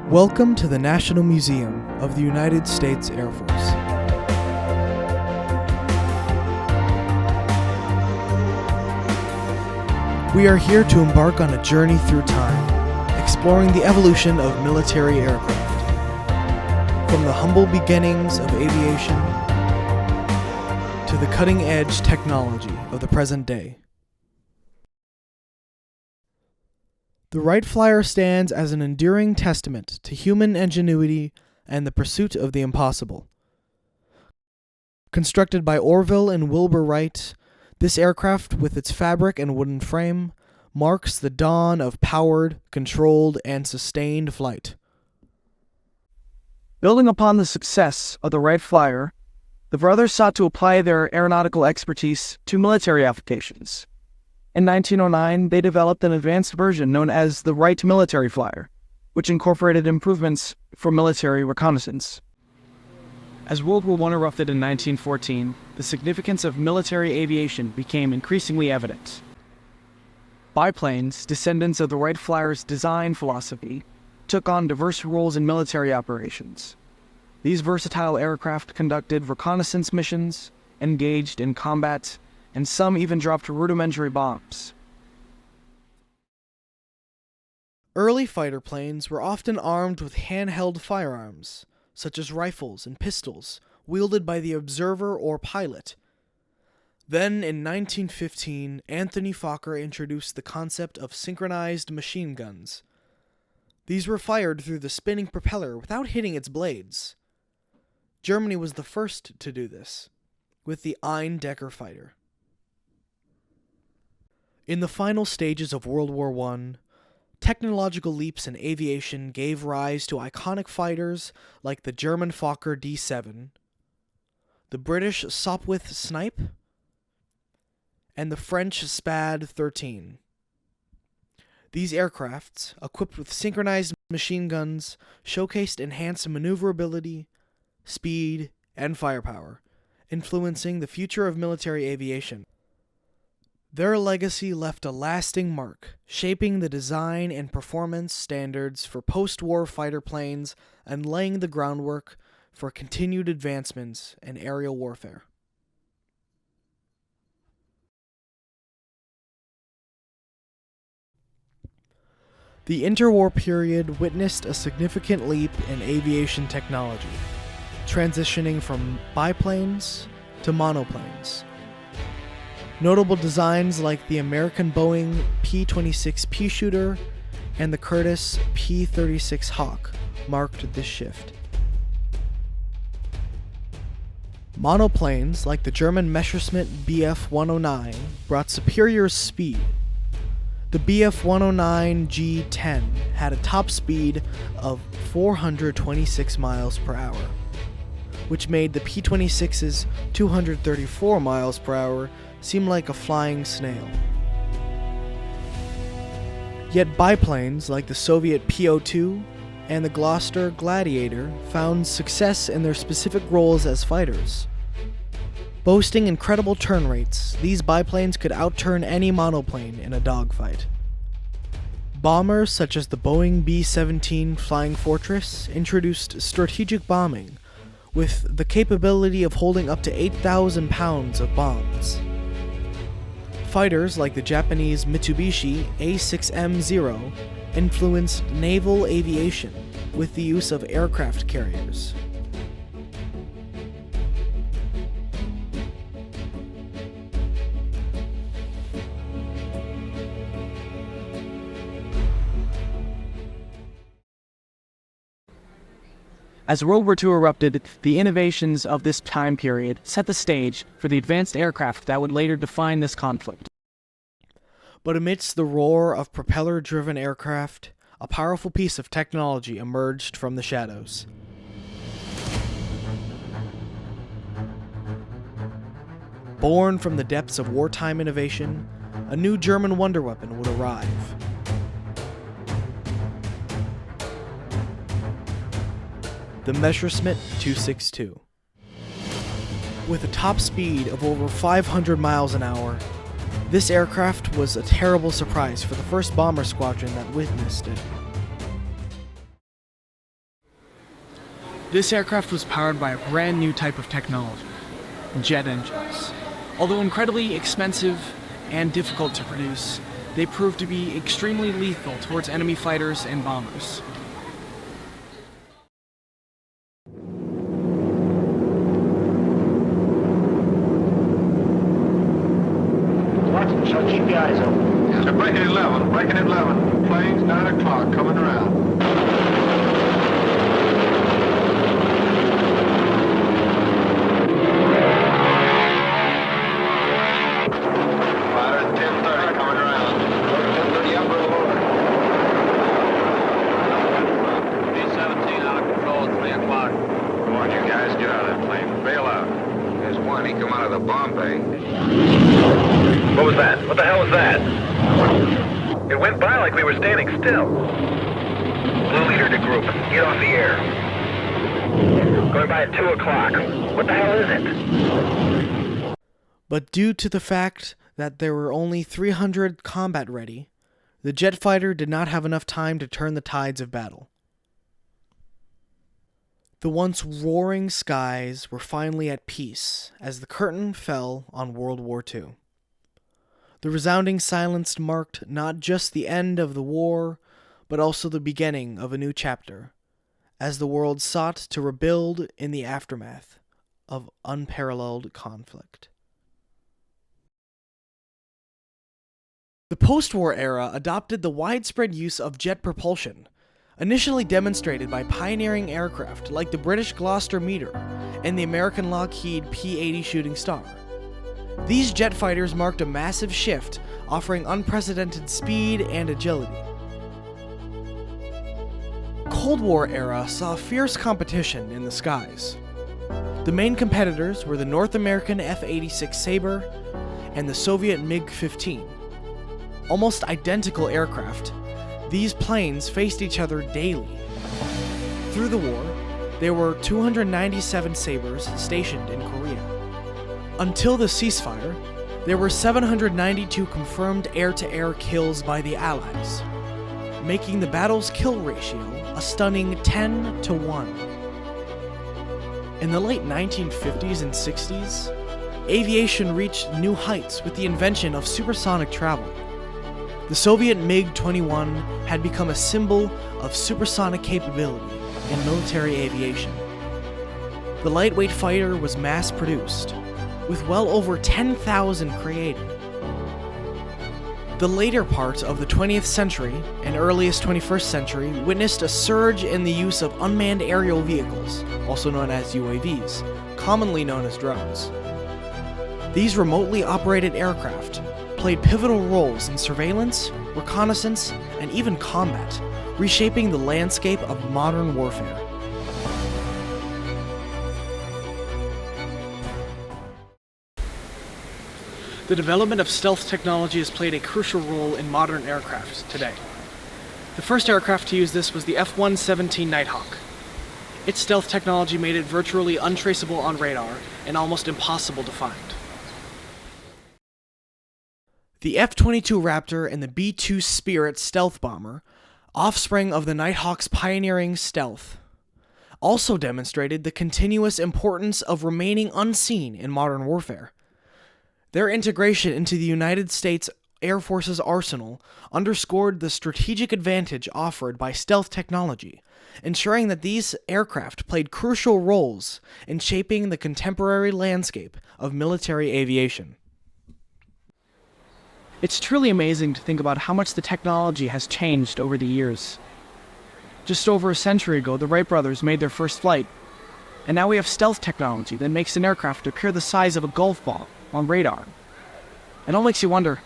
Welcome to the National Museum of the United States Air Force. We are here to embark on a journey through time, exploring the evolution of military aircraft. From the humble beginnings of aviation to the cutting-edge technology of the present day. The Wright Flyer stands as an enduring testament to human ingenuity and the pursuit of the impossible. Constructed by Orville and Wilbur Wright, this aircraft, with its fabric and wooden frame, marks the dawn of powered, controlled, and sustained flight. Building upon the success of the Wright Flyer, the brothers sought to apply their aeronautical expertise to military applications. In 1909, they developed an advanced version known as the Wright Military Flyer, which incorporated improvements for military reconnaissance. As World War I erupted in 1914, the significance of military aviation became increasingly evident. Biplanes, descendants of the Wright Flyer's design philosophy, took on diverse roles in military operations. These versatile aircraft conducted reconnaissance missions, engaged in combat, and some even dropped rudimentary bombs. Early fighter planes were often armed with handheld firearms, such as rifles and pistols, wielded by the observer or pilot. Then, in 1915, Anthony Fokker introduced the concept of synchronized machine guns. These were fired through the spinning propeller without hitting its blades. Germany was the first to do this, with the Eindecker fighter. In the final stages of World War I, technological leaps in aviation gave rise to iconic fighters like the German Fokker D-7, the British Sopwith Snipe, and the French Spad 13. These aircrafts, equipped with synchronized machine guns, showcased enhanced maneuverability, speed, and firepower, influencing the future of military aviation. Their legacy left a lasting mark, shaping the design and performance standards for post-war fighter planes and laying the groundwork for continued advancements in aerial warfare. The interwar period witnessed a significant leap in aviation technology, transitioning from biplanes to monoplanes. Notable designs like the American Boeing P-26 Peashooter and the Curtiss P-36 Hawk marked this shift. Monoplanes like the German Messerschmitt Bf-109 brought superior speed. The Bf-109 G-10 had a top speed of 426 miles per hour, which made the P-26's 234 miles per hour seem like a flying snail. Yet biplanes like the Soviet Po-2 and the Gloster Gladiator found success in their specific roles as fighters. Boasting incredible turn rates, these biplanes could outturn any monoplane in a dogfight. Bombers such as the Boeing B-17 Flying Fortress introduced strategic bombing, with the capability of holding up to 8,000 pounds of bombs. Fighters like the Japanese Mitsubishi A6M0 influenced naval aviation with the use of aircraft carriers. As World War II erupted, the innovations of this time period set the stage for the advanced aircraft that would later define this conflict. But amidst the roar of propeller-driven aircraft, a powerful piece of technology emerged from the shadows. Born from the depths of wartime innovation, a new German wonder weapon would arrive. The Messerschmitt 262. With a top speed of over 500 miles an hour, this aircraft was a terrible surprise for the first bomber squadron that witnessed it. This aircraft was powered by a brand new type of technology, jet engines. Although incredibly expensive and difficult to produce, they proved to be extremely lethal towards enemy fighters and bombers. Watson, so keep your eyes open. Yes, they're breaking at 11, breaking at 11. Planes 9 o'clock, coming around. Fighters 10:30, coming around. 10:30 upper and lower. B-17 out of control at 3 o'clock. Come on, you guys, get out of that plane. Bail out. There's one, he come out of the bomb bay. What was that? What the hell was that? It went by like we were standing still. Blue leader to group. Get off the air. Going by at 2 o'clock. What the hell is it? But due to the fact that there were only 300 combat ready, the jet fighter did not have enough time to turn the tides of battle. The once roaring skies were finally at peace as the curtain fell on World War II. The resounding silence marked not just the end of the war, but also the beginning of a new chapter, as the world sought to rebuild in the aftermath of unparalleled conflict. The post-war era adopted the widespread use of jet propulsion, initially demonstrated by pioneering aircraft like the British Gloster Meter and the American Lockheed P-80 Shooting Star. These jet fighters marked a massive shift, offering unprecedented speed and agility. Cold War era saw fierce competition in the skies. The main competitors were the North American F-86 Sabre and the Soviet MiG-15. Almost identical aircraft, these planes faced each other daily. Through the war, there were 297 Sabres stationed in Korea. Until the ceasefire, there were 792 confirmed air-to-air kills by the Allies, making the battle's kill ratio a stunning 10-1. In the late 1950s and 60s, aviation reached new heights with the invention of supersonic travel. The Soviet MiG-21 had become a symbol of supersonic capability in military aviation. The lightweight fighter was mass-produced, with well over 10,000 created. The later part of the 20th century and earliest 21st century witnessed a surge in the use of unmanned aerial vehicles, also known as UAVs, commonly known as drones. These remotely operated aircraft played pivotal roles in surveillance, reconnaissance, and even combat, reshaping the landscape of modern warfare. The development of stealth technology has played a crucial role in modern aircraft today. The first aircraft to use this was the F-117 Nighthawk. Its stealth technology made it virtually untraceable on radar and almost impossible to find. The F-22 Raptor and the B-2 Spirit stealth bomber, offspring of the Nighthawk's pioneering stealth, also demonstrated the continuous importance of remaining unseen in modern warfare. Their integration into the United States Air Force's arsenal underscored the strategic advantage offered by stealth technology, ensuring that these aircraft played crucial roles in shaping the contemporary landscape of military aviation. It's truly amazing to think about how much the technology has changed over the years. Just over a century ago, the Wright brothers made their first flight, and now we have stealth technology that makes an aircraft appear the size of a golf ball on radar. It all makes you wonder,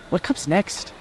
what comes next?